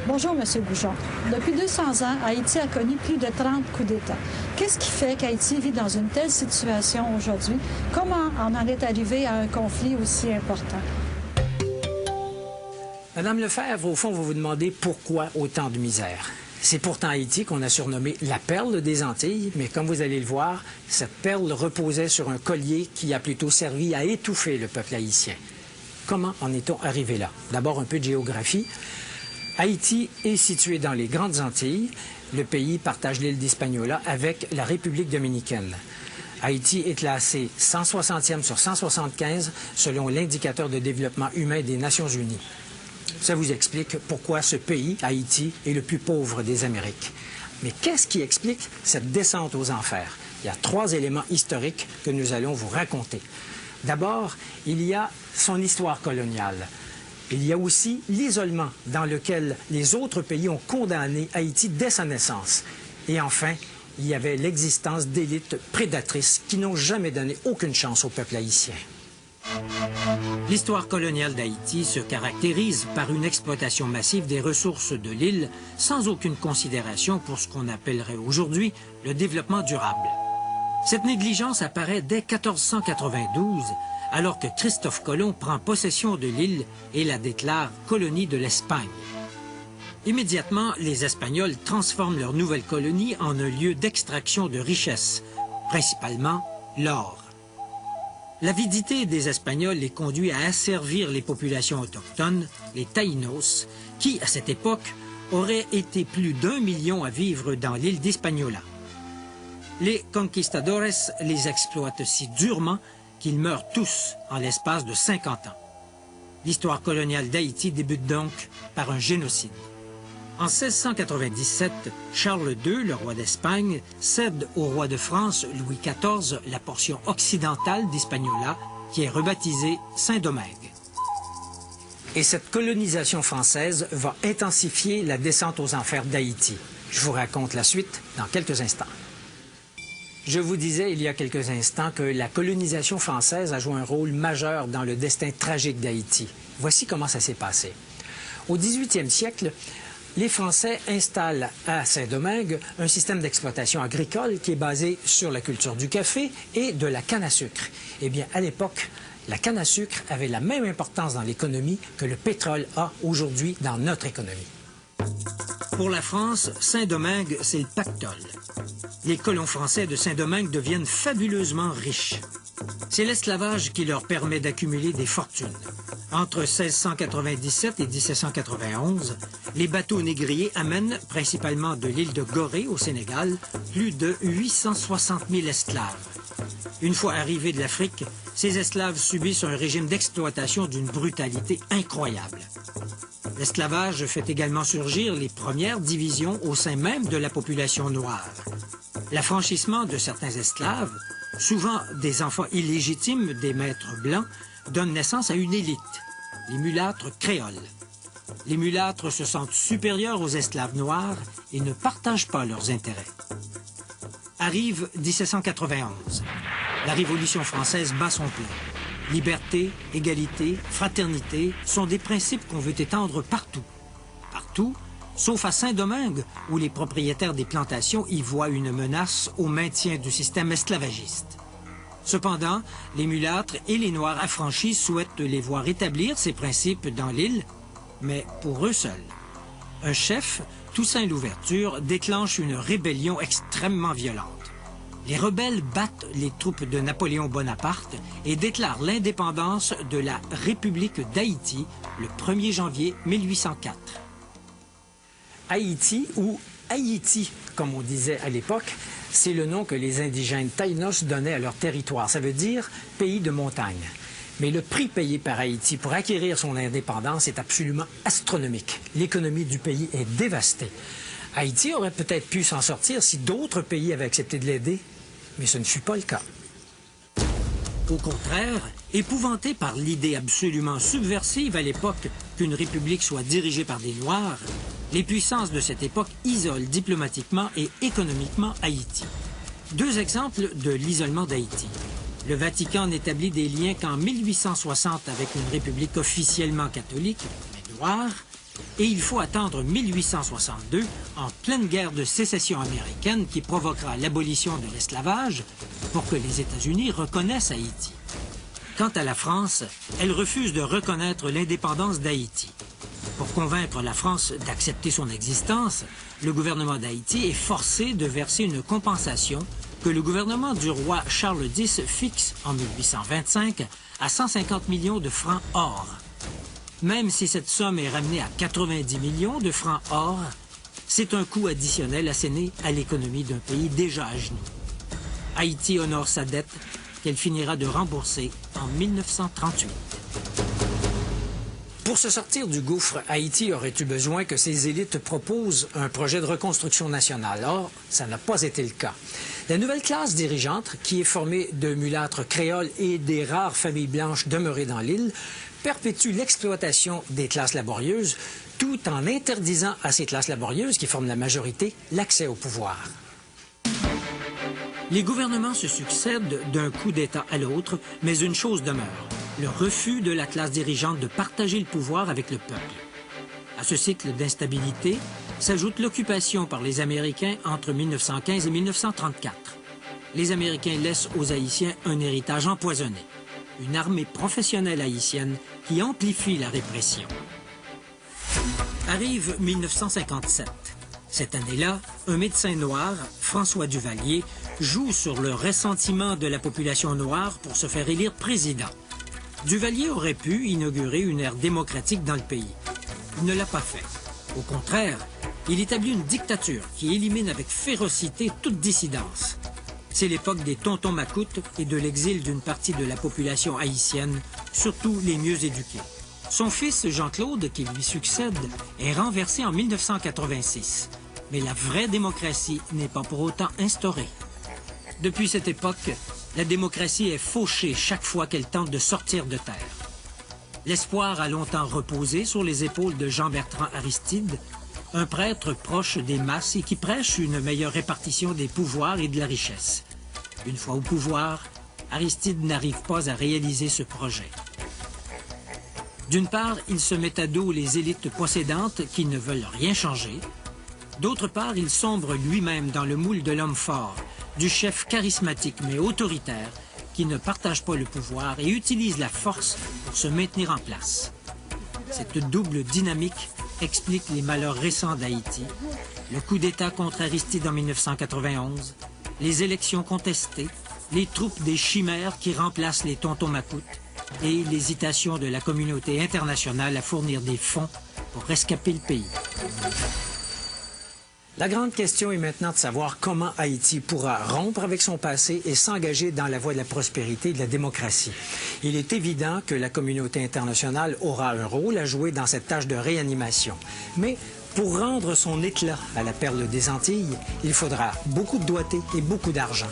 Bonjour, M. Goujon. Depuis 200 ans, Haïti a connu plus de 30 coups d'État. Qu'est-ce qui fait qu'Haïti vit dans une telle situation aujourd'hui? Comment on en est arrivé à un conflit aussi important? Madame Lefebvre, au fond, vous vous demandez pourquoi autant de misère. C'est pourtant Haïti qu'on a surnommé la perle des Antilles, mais comme vous allez le voir, cette perle reposait sur un collier qui a plutôt servi à étouffer le peuple haïtien. Comment en est-on arrivé là? D'abord, un peu de géographie. Haïti est situé dans les Grandes Antilles. Le pays partage l'île d'Hispaniola avec la République dominicaine. Haïti est classé 160e sur 175 selon l'indicateur de développement humain des Nations unies. Ça vous explique pourquoi ce pays, Haïti, est le plus pauvre des Amériques. Mais qu'est-ce qui explique cette descente aux enfers? Il y a 3 éléments historiques que nous allons vous raconter. D'abord, il y a son histoire coloniale. Il y a aussi l'isolement dans lequel les autres pays ont condamné Haïti dès sa naissance. Et enfin, il y avait l'existence d'élites prédatrices qui n'ont jamais donné aucune chance au peuple haïtien. L'histoire coloniale d'Haïti se caractérise par une exploitation massive des ressources de l'île sans aucune considération pour ce qu'on appellerait aujourd'hui le développement durable. Cette négligence apparaît dès 1492, alors que Christophe Colomb prend possession de l'île et la déclare colonie de l'Espagne. Immédiatement, les Espagnols transforment leur nouvelle colonie en un lieu d'extraction de richesses, principalement l'or. L'avidité des Espagnols les conduit à asservir les populations autochtones, les Taïnos, qui, à cette époque, auraient été plus d'1 million à vivre dans l'île d'Hispaniola. Les conquistadores les exploitent si durement qu'ils meurent tous en l'espace de 50 ans. L'histoire coloniale d'Haïti débute donc par un génocide. En 1697, Charles II, le roi d'Espagne, cède au roi de France, Louis XIV, la portion occidentale d'Hispaniola, qui est rebaptisée Saint-Domingue. Et cette colonisation française va intensifier la descente aux enfers d'Haïti. Je vous raconte la suite dans quelques instants. Je vous disais il y a quelques instants que la colonisation française a joué un rôle majeur dans le destin tragique d'Haïti. Voici comment ça s'est passé. Au 18e siècle, les Français installent à Saint-Domingue un système d'exploitation agricole qui est basé sur la culture du café et de la canne à sucre. Eh bien, à l'époque, la canne à sucre avait la même importance dans l'économie que le pétrole a aujourd'hui dans notre économie. Pour la France, Saint-Domingue, c'est le pactole. Les colons français de Saint-Domingue deviennent fabuleusement riches. C'est l'esclavage qui leur permet d'accumuler des fortunes. Entre 1697 et 1791, les bateaux négriers amènent, principalement de l'île de Gorée au Sénégal, plus de 860 000 esclaves. Une fois arrivés de l'Afrique, ces esclaves subissent un régime d'exploitation d'une brutalité incroyable. L'esclavage fait également surgir les premières divisions au sein même de la population noire. L'affranchissement de certains esclaves, souvent des enfants illégitimes des maîtres blancs, donne naissance à une élite, les mulâtres créoles. Les mulâtres se sentent supérieurs aux esclaves noirs et ne partagent pas leurs intérêts. Arrive 1791. La Révolution française bat son plein. Liberté, égalité, fraternité sont des principes qu'on veut étendre partout. Partout, sauf à Saint-Domingue, où les propriétaires des plantations y voient une menace au maintien du système esclavagiste. Cependant, les mulâtres et les Noirs affranchis souhaitent les voir établir ces principes dans l'île, mais pour eux seuls. Un chef, Toussaint Louverture, déclenche une rébellion extrêmement violente. Les rebelles battent les troupes de Napoléon Bonaparte et déclarent l'indépendance de la République d'Haïti le 1er janvier 1804. Haïti, ou Haïti, comme on disait à l'époque, c'est le nom que les indigènes Taïnos donnaient à leur territoire. Ça veut dire pays de montagne. Mais le prix payé par Haïti pour acquérir son indépendance est absolument astronomique. L'économie du pays est dévastée. Haïti aurait peut-être pu s'en sortir si d'autres pays avaient accepté de l'aider, mais ce ne fut pas le cas. Au contraire, épouvantés par l'idée absolument subversive à l'époque qu'une république soit dirigée par des Noirs, les puissances de cette époque isolent diplomatiquement et économiquement Haïti. 2 exemples de l'isolement d'Haïti. Le Vatican n'établit des liens qu'en 1860 avec une république officiellement catholique, mais noire, Et il faut attendre 1862, en pleine guerre de sécession américaine qui provoquera l'abolition de l'esclavage, pour que les États-Unis reconnaissent Haïti. Quant à la France, elle refuse de reconnaître l'indépendance d'Haïti. Pour convaincre la France d'accepter son existence, le gouvernement d'Haïti est forcé de verser une compensation que le gouvernement du roi Charles X fixe en 1825 à 150 millions de francs or. Même si cette somme est ramenée à 90 millions de francs or, c'est un coût additionnel asséné à l'économie d'un pays déjà à genoux. Haïti honore sa dette qu'elle finira de rembourser en 1938. Pour se sortir du gouffre, Haïti aurait eu besoin que ses élites proposent un projet de reconstruction nationale. Or, ça n'a pas été le cas. La nouvelle classe dirigeante, qui est formée de mulâtres créoles et des rares familles blanches demeurées dans l'île, perpétue l'exploitation des classes laborieuses, tout en interdisant à ces classes laborieuses, qui forment la majorité, l'accès au pouvoir. Les gouvernements se succèdent d'un coup d'État à l'autre, mais une chose demeure, le refus de la classe dirigeante de partager le pouvoir avec le peuple. À ce cycle d'instabilité s'ajoute l'occupation par les Américains entre 1915 et 1934. Les Américains laissent aux Haïtiens un héritage empoisonné, une armée professionnelle haïtienne qui amplifie la répression. Arrive 1957. Cette année-là, un médecin noir, François Duvalier, joue sur le ressentiment de la population noire pour se faire élire président. Duvalier aurait pu inaugurer une ère démocratique dans le pays. Il ne l'a pas fait. Au contraire, il établit une dictature qui élimine avec férocité toute dissidence. C'est l'époque des tontons macoutes et de l'exil d'une partie de la population haïtienne, surtout les mieux éduqués. Son fils, Jean-Claude, qui lui succède, est renversé en 1986. Mais la vraie démocratie n'est pas pour autant instaurée. Depuis cette époque, la démocratie est fauchée chaque fois qu'elle tente de sortir de terre. L'espoir a longtemps reposé sur les épaules de Jean-Bertrand Aristide, un prêtre proche des masses et qui prêche une meilleure répartition des pouvoirs et de la richesse. Une fois au pouvoir, Aristide n'arrive pas à réaliser ce projet. D'une part, il se met à dos les élites possédantes qui ne veulent rien changer. D'autre part, il sombre lui-même dans le moule de l'homme fort, du chef charismatique mais autoritaire qui ne partage pas le pouvoir et utilise la force pour se maintenir en place. Cette double dynamique explique les malheurs récents d'Haïti, le coup d'État contre Aristide en 1991, les élections contestées, les troupes des chimères qui remplacent les tontons macoutes et l'hésitation de la communauté internationale à fournir des fonds pour rescaper le pays. La grande question est maintenant de savoir comment Haïti pourra rompre avec son passé et s'engager dans la voie de la prospérité et de la démocratie. Il est évident que la communauté internationale aura un rôle à jouer dans cette tâche de réanimation. Mais pour rendre son éclat à la perle des Antilles, il faudra beaucoup de doigté et beaucoup d'argent.